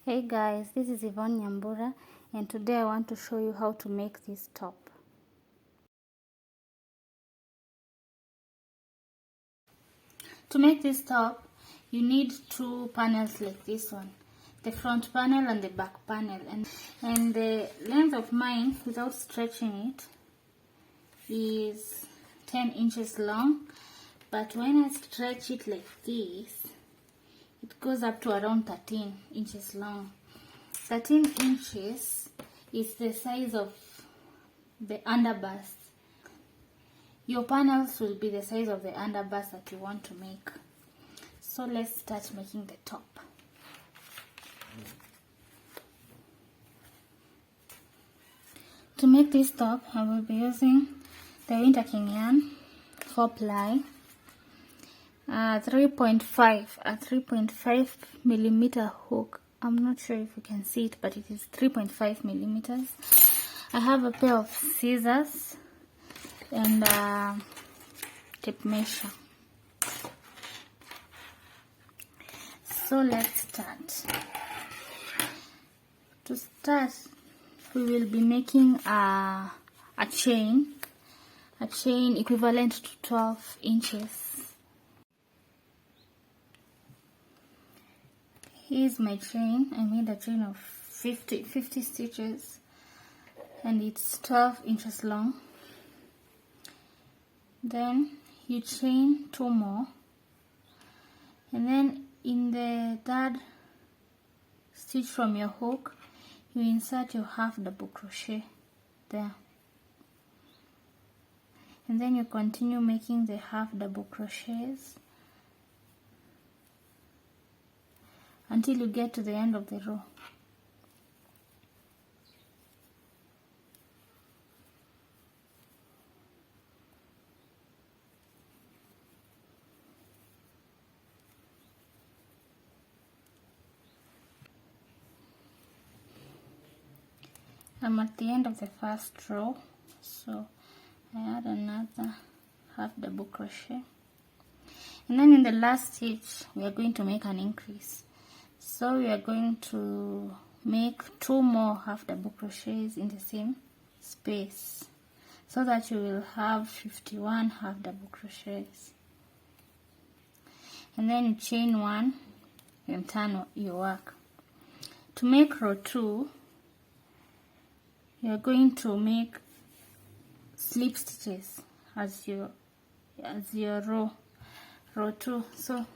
Hey guys, this is Yvonne Nyambura and today I want to show you how to make this top. To make this top, you need two panels like this one. The front panel and the back panel. And the length of mine, without stretching it, is 10 inches long. But when I stretch it like this, it goes up to around 13 inches long. 13 inches is the size of the underbust. Your panels will be the size of the underbust that you want to make. So let's start making the top. To make this top, I will be using the Winter King yarn 4-ply, 3.5 millimeter hook. I'm not sure if you can see it, but it is 3.5 millimeters. I have a pair of scissors and tape measure. So let's start. To start, we will be making a chain equivalent to 12 inches. Here's my chain. I made a chain of 50 stitches and it's 12 inches long. Then you chain 2 more, and then in the third stitch from your hook you insert your half double crochet there, and then you continue making the half double crochets until you get to the end of the row. I'm at the end of the first row, so I add another half double crochet, and then in the last stitch we are going to make an increase. So we are going to make 2 more half double crochets in the same space, so that you will have 51 half double crochets, and then you chain 1 and turn your work. To make row 2, you are going to make slip stitches as your row 2. So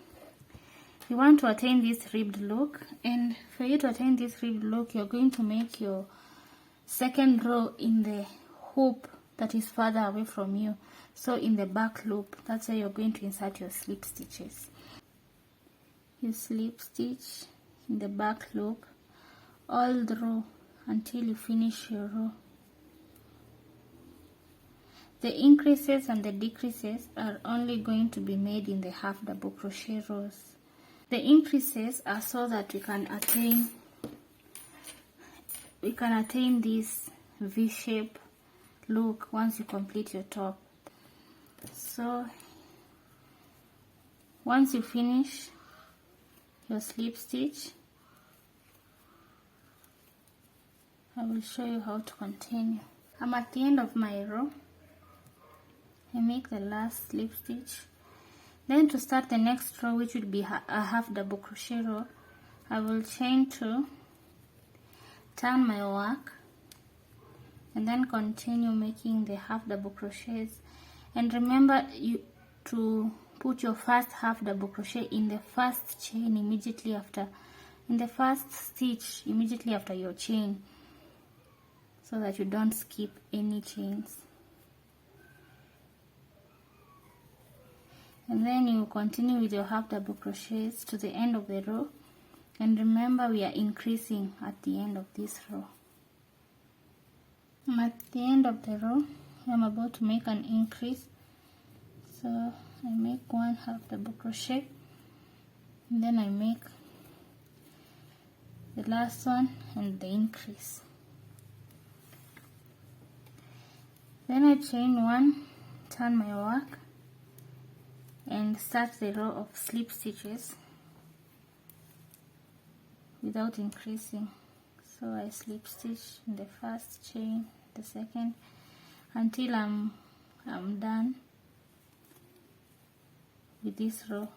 you want to attain this ribbed look, and for you to attain this ribbed look, you're going to make your second row in the hoop that is further away from you. So in the back loop, that's where you're going to insert your slip stitches. You slip stitch in the back loop all the row until you finish your row. The increases and the decreases are only going to be made in the half double crochet rows. The increases are so that we can attain this V-shape look once you complete your top. So once you finish your slip stitch, I will show you how to continue. I'm at the end of my row. I make the last slip stitch. Then to start the next row, which would be a half double crochet row, I will chain 2, turn my work, and then continue making the half double crochets. And remember to put your first half double crochet in the first chain immediately after, in the first stitch immediately after your chain, so that you don't skip any chains. And then you continue with your half double crochets to the end of the row, and remember we are increasing at the end of this row. I'm at the end of the row. I'm about to make an increase, so I make 1 half double crochet, and then I make the last one and the increase. Then I chain 1, turn my work, and start the row of slip stitches without increasing. So I slip stitch in the first chain, the second, until I'm done with this row.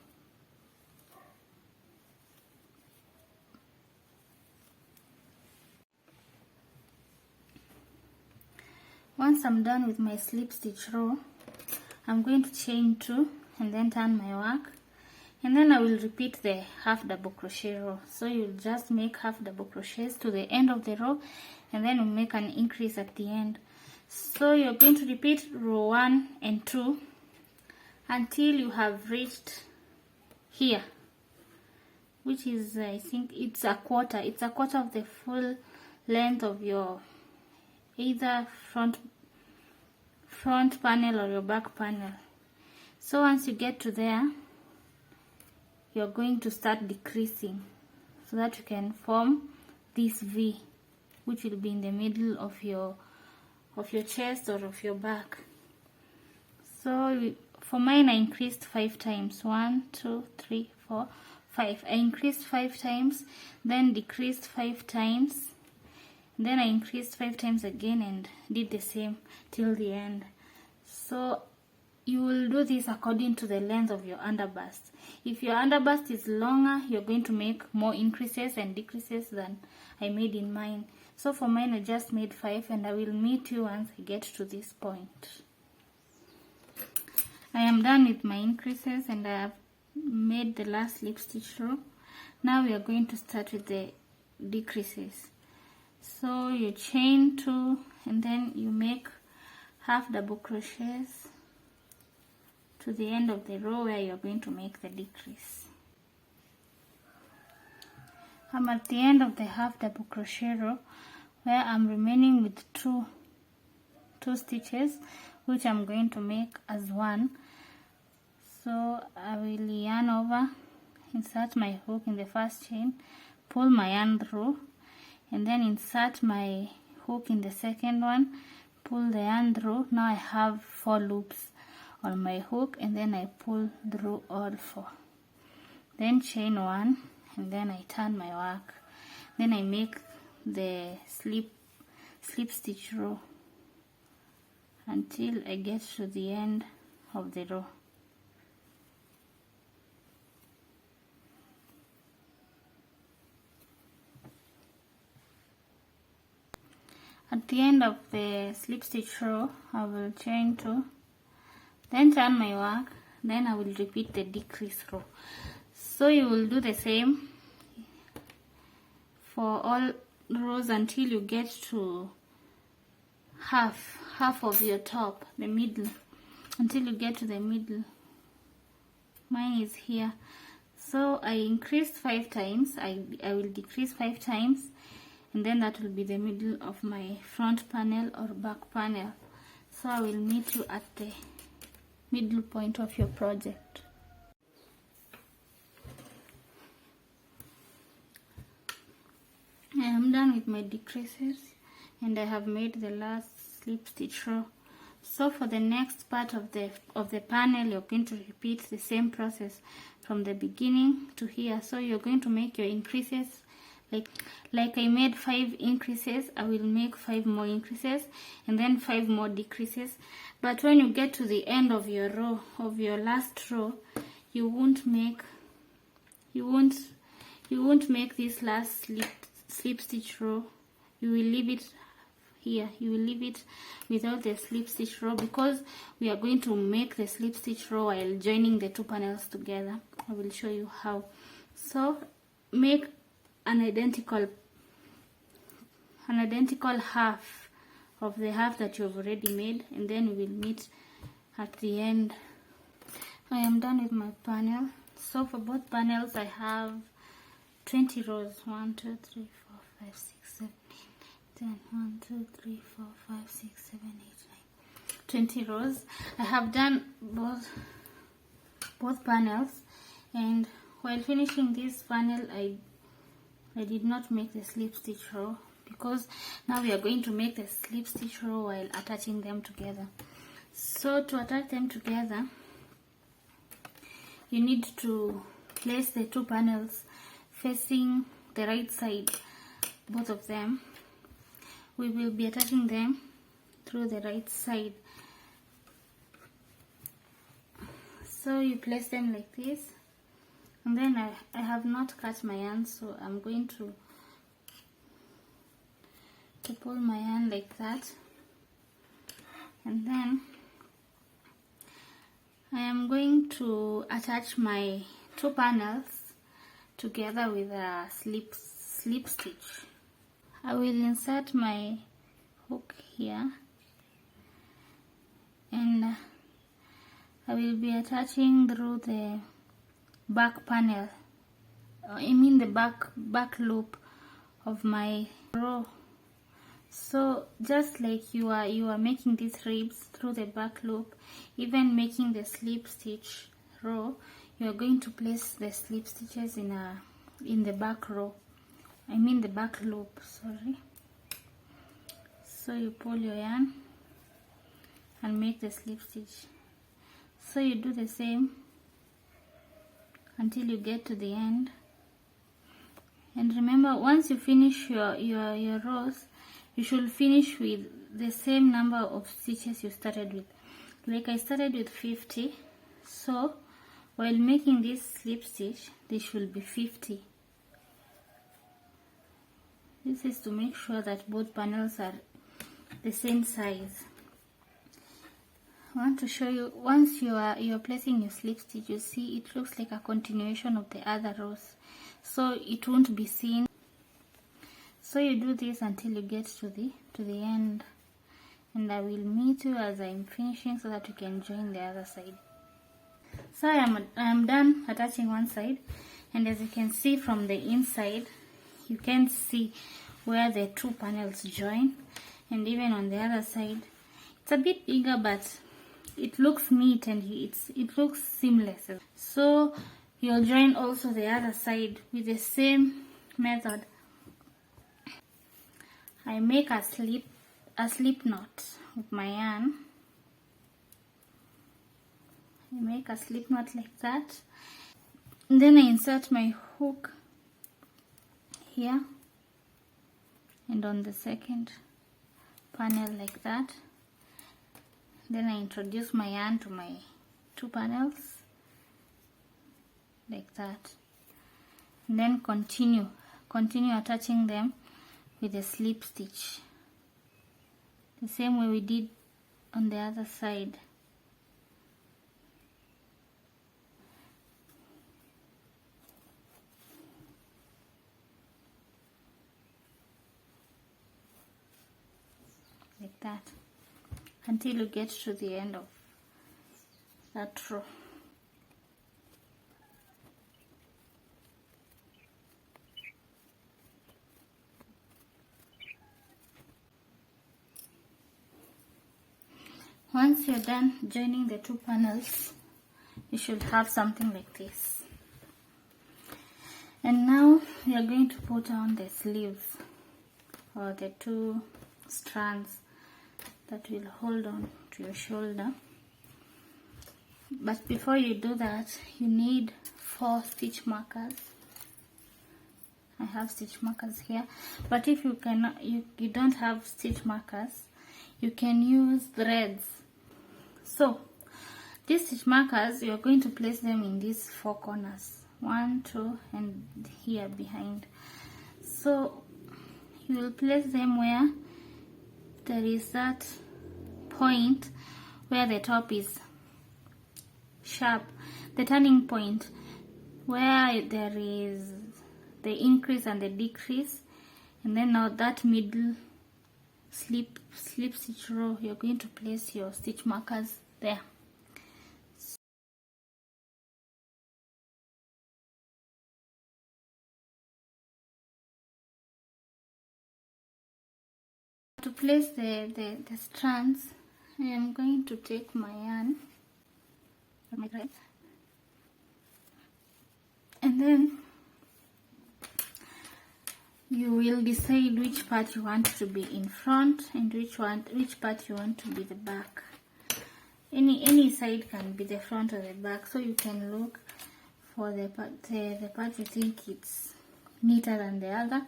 Once I'm done with my slip stitch row, I'm going to chain 2 and then turn my work, and then I will repeat the half double crochet row. So you'll just make half double crochets to the end of the row, and then you make an increase at the end. So you're going to repeat row 1 and 2 until you have reached here, which is, I think it's a quarter of the full length of your either front panel or your back panel. So once you get to there, you're going to start decreasing so that you can form this V, which will be in the middle of your chest or of your back. So for mine, I increased 5 times. 1, 2, 3, 4, 5. I increased 5 times, then decreased 5 times, then I increased 5 times again and did the same till the end. So you will do this according to the length of your underbust. If your underbust is longer, you're going to make more increases and decreases than I made in mine. So for mine, I just made 5, and I will meet you once I get to this point. I am done with my increases and I have made the last slip stitch row. Now we are going to start with the decreases. So you chain 2 and then you make half double crochets to the end of the row where you're going to make the decrease. I'm at the end of the half double crochet row where I'm remaining with two stitches, which I'm going to make as one. So I will yarn over, insert my hook in the first chain, pull my yarn through, and then insert my hook in the second one, pull the yarn through. Now I have 4 loops on my hook, and then I pull through all 4. Then chain 1, and then I turn my work. Then I make the slip stitch row until I get to the end of the row. At the end of the slip stitch row, I will chain 2, then turn my work, then I will repeat the decrease row. So you will do the same for all rows until you get to half of your top, the middle, until you get to the middle. Mine is here. So I increased 5 times, I will decrease 5 times, and then that will be the middle of my front panel or back panel. So I will meet you at the middle point of your project. I am done with my decreases and I have made the last slip stitch row. So for the next part of the panel, you're going to repeat the same process from the beginning to here. So you're going to make your increases like I made 5 increases, I will make 5 more increases and then 5 more decreases. But when you get to the end of your row, of your last row, you won't make this last slip stitch row. You will leave it here. You will leave it without the slip stitch row because we are going to make the slip stitch row while joining the 2 panels together. I will show you how. So make an identical half of the half that you've already made, and then we will meet at the end. I am done with my panel. So for both panels I have 20 rows. 1, 2, 3, 4, 5, 6, 7, 8, 10. 1, 2, 3, 4, 5, 6, 7, 8, 9. 20 rows. I have done both panels, and while finishing this panel I did not make the slip stitch row because now we are going to make the slip stitch row while attaching them together. So to attach them together, you need to place the 2 panels facing the right side, both of them. We will be attaching them through the right side. So you place them like this, and then I have not cut my yarn, so I'm going to pull my yarn like that, and then I am going to attach my 2 panels together with a slip stitch. I will insert my hook here, and I will be attaching through the back panel, I mean the back loop of my row. So just like you are making these ribs through the back loop, even making the slip stitch row, you are going to place the slip stitches in the back row, I mean the back loop, sorry. So you pull your yarn and make the slip stitch. So you do the same until you get to the end. And remember, once you finish your rows, you should finish with the same number of stitches you started with. Like I started with 50, so while making this slip stitch, this should be 50. This is to make sure that both panels are the same size. I want to show you, once you are placing your slip stitch, you see it looks like a continuation of the other rows, so it won't be seen. So you do this until you get to the end, and I will meet you as I'm finishing so that you can join the other side. So I am done attaching one side, and as you can see from the inside, you can see where the 2 panels join, and even on the other side it's a bit bigger, but it looks neat and it looks seamless. So you'll join also the other side with the same method. I make a slip knot with my yarn. I make a slip knot like that, and then I insert my hook here and on the second panel like that. Then I introduce my yarn to my 2 panels like that, and then continue attaching them with a slip stitch, the same way we did on the other side. Like that, until you get to the end of that row. Once you're done joining the 2 panels, you should have something like this. And now we are going to put on the sleeves, or the 2 strands that will hold on to your shoulder. But before you do that, you need 4 stitch markers. I have stitch markers here, but if you don't have stitch markers, you can use threads. So these stitch markers, you are going to place them in these 4 corners, 1, 2, and here behind. So you will place them where there is that point where the top is sharp, the turning point where there is the increase and the decrease, and then now that middle slip stitch row, you're going to place your stitch markers there. To place the strands, I am going to take my yarn, my thread, and then you will decide which part you want to be in front and which part you want to be the back. Any side can be the front or the back, so you can look for the part you think it's neater than the other.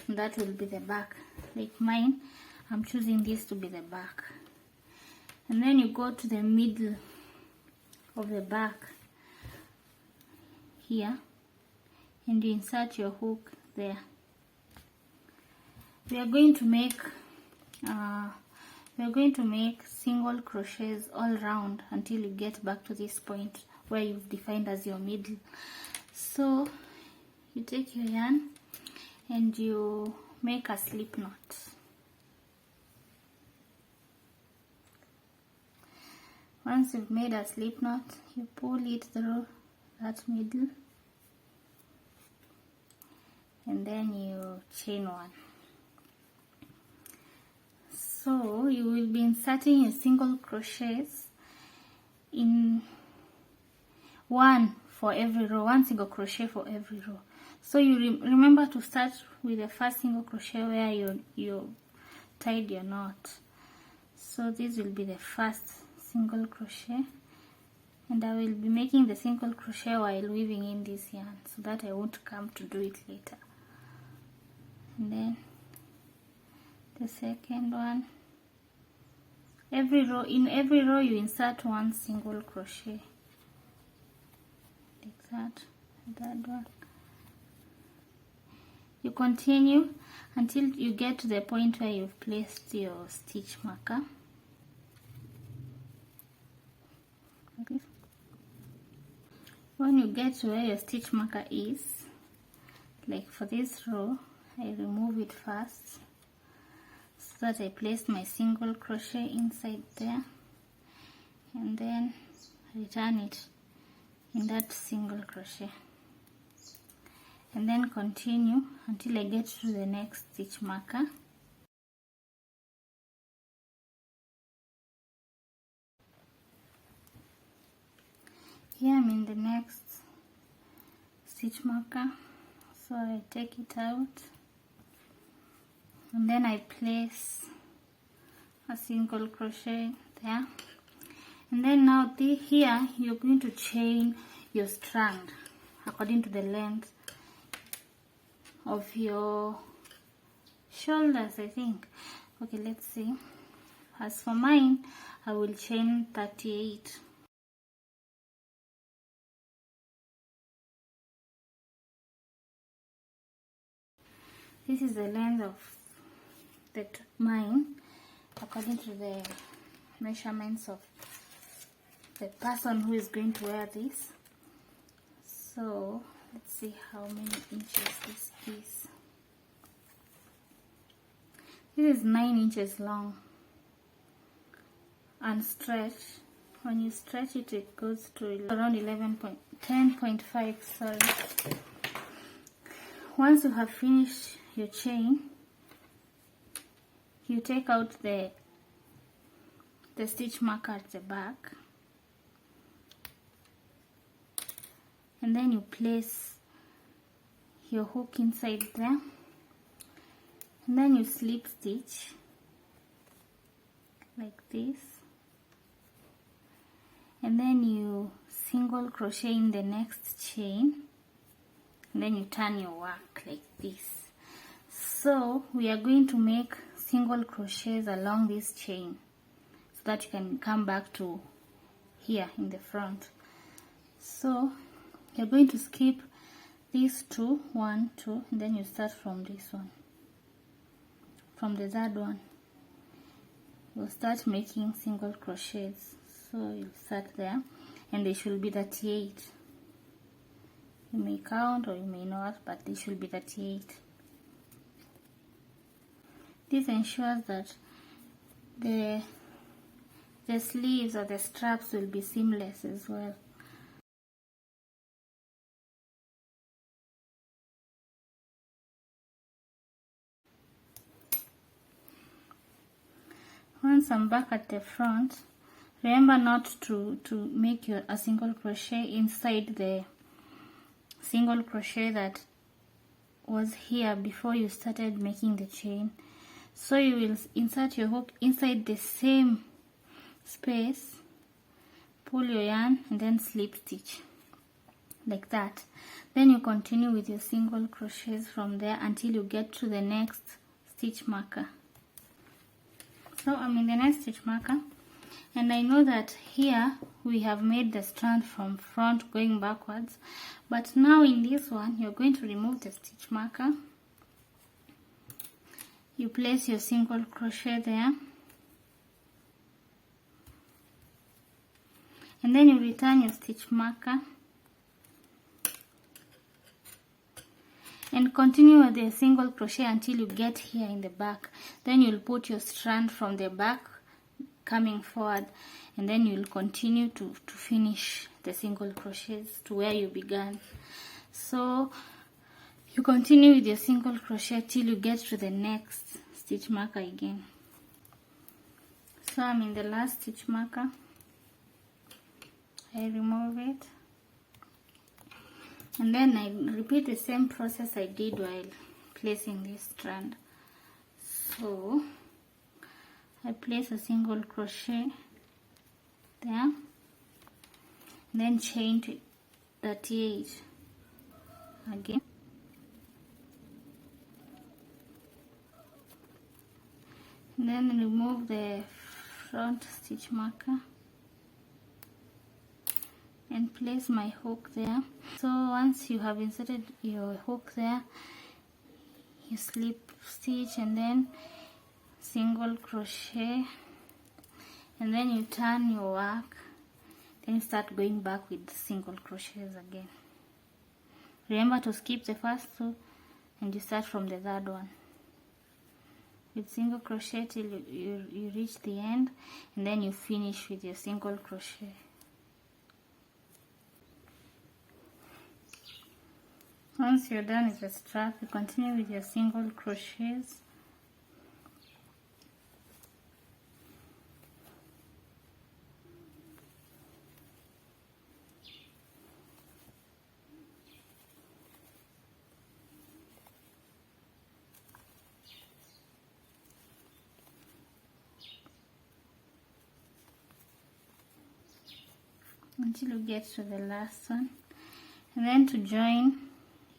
And that will be the back. Like mine, I'm choosing this to be the back. And then you go to the middle of the back here and you insert your hook there. We are going to make single crochets all round until you get back to this point where you've defined as your middle. So you take your yarn and you make a slip knot. Once you've made a slip knot, you pull it through that middle and then you chain one. So you will be inserting your single crochets in one for every row, one single crochet for every row. So you remember to start with the first single crochet where you tied your knot. So this will be the first single crochet, and I will be making the single crochet while weaving in this yarn so that I won't come to do it later. And then the second one. In every row you insert one single crochet like that one. You continue until you get to the point where you've placed your stitch marker. Okay. When you get to where your stitch marker is, like for this row, I remove it first so that I place my single crochet inside there, and then return it in that single crochet, and then continue until I get to the next stitch marker. Here I'm in the next stitch marker, so I take it out and then I place a single crochet there, and then now here you're going to chain your strand according to the length of your shoulders, I think. Okay, let's see. As for mine, I will chain 38. This is the length of mine according to the measurements of the person who is going to wear this. So let's see how many inches this is. This is 9 inches long and stretch. When you stretch it, it goes to around 10.5. Sorry. Once you have finished your chain, you take out the stitch marker at the back, and then you place your hook inside there, and then you slip stitch like this, and then you single crochet in the next chain, and then you turn your work like this. So we are going to make single crochets along this chain so that you can come back to here in the front. So you're going to skip these two, 1, 2, and then you start from this one. From the third one, you'll start making single crochets. So you'll start there, and they should be 38. You may count or you may not, but they should be 38. This ensures that the sleeves or the straps will be seamless as well. Once I'm back at the front, remember not to make a single crochet inside the single crochet that was here before you started making the chain. So you will insert your hook inside the same space, pull your yarn, and then slip stitch. like that. Then you continue with your single crochets from there until you get to the next stitch marker. So I'm in the next stitch marker, and I know that here we have made the strand from front going backwards, but now in this one you're going to remove the stitch marker. You place your single crochet there, and then you return your stitch marker and continue with the single crochet until you get here in the back. Then you'll put your strand from the back coming forward, and then you'll continue to finish the single crochets to where you began. So you continue with your single crochet till you get to the next stitch marker again. So I'm in the last stitch marker. I remove it, and then I repeat the same process I did while placing this strand. So I place a single crochet there, then chain to 38 again, and then remove the front stitch marker and place my hook there. So once you have inserted your hook there, you slip stitch and then single crochet, and then you turn your work, then you start going back with single crochets again. Remember to skip the first two and you start from the third one with single crochet till you reach the end, and then you finish with your single crochet. Once you're done with the strap, you continue with your single crochets. Until you get to the last one, and then to join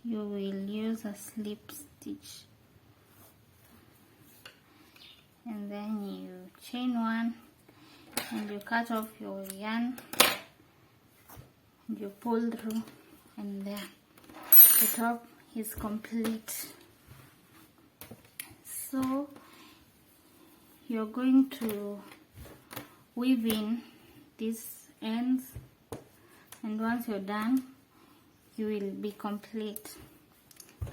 you will use a slip stitch, and then you chain one and you cut off your yarn and you pull through, and then the top is complete. So you're going to weave in these ends, and once you're done you will be complete.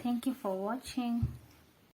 Thank you for watching.